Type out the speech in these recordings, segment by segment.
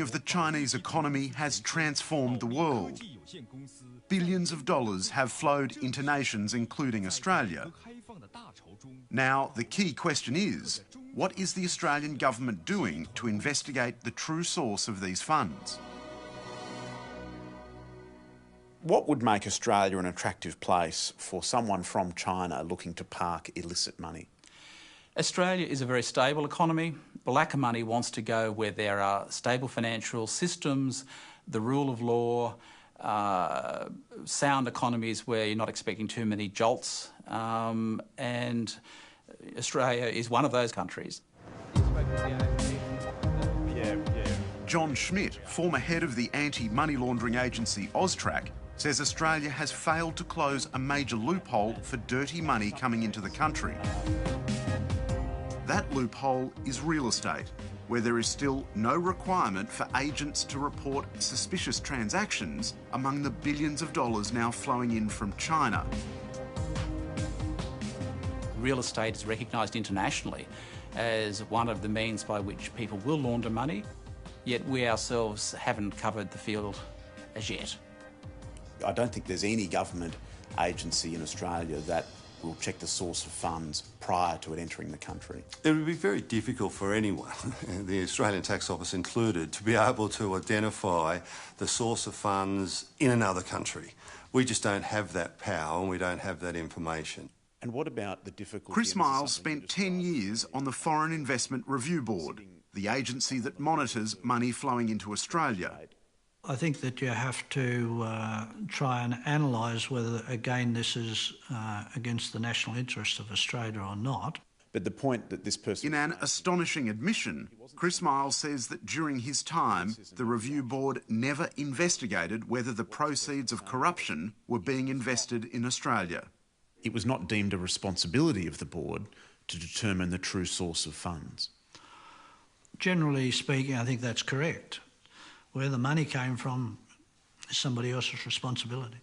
of the Chinese economy has transformed the world. Billions of dollars have flowed into nations, including Australia. Now, the key question is, what is the Australian government doing to investigate the true source of these funds? What would make Australia an attractive place for someone from China looking to park illicit money? Australia is a very stable economy. Black money wants to go where there are stable financial systems, the rule of law, sound economies where you're not expecting too many jolts, and Australia is one of those countries. John Schmidt, former head of the anti-money laundering agency AUSTRAC, says Australia has failed to close a major loophole for dirty money coming into the country. That loophole is real estate, where there is still no requirement for agents to report suspicious transactions among the billions of dollars now flowing in from China. Real estate is recognised internationally as one of the means by which people will launder money, yet we ourselves haven't covered the field as yet. I don't think there's any government agency in Australia that will check the source of funds prior to it entering the country. It would be very difficult for anyone, the Australian Tax Office included, to be able to identify the source of funds in another country. We just don't have that power and we don't have that information. And what about the difficulty? Chris Miles spent 10 years on the Foreign Investment Review Board, the agency that monitors money flowing into Australia. I think that you have to try and analyse whether, again, this is against the national interest of Australia or not. But the point that this person... In an astonishing admission, Chris Miles says that during his time, the review board never investigated whether the proceeds of corruption were being invested in Australia. It was not deemed a responsibility of the board to determine the true source of funds. Generally speaking, I think that's correct. Where the money came from is somebody else's responsibility.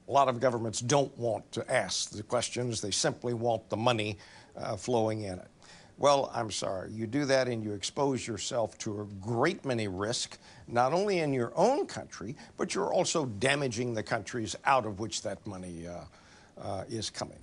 A lot of governments don't want to ask the questions. They simply want the money flowing in it. Well, I'm sorry. You do that and you expose yourself to a great many risks, not only in your own country, but you're also damaging the countries out of which that money is coming.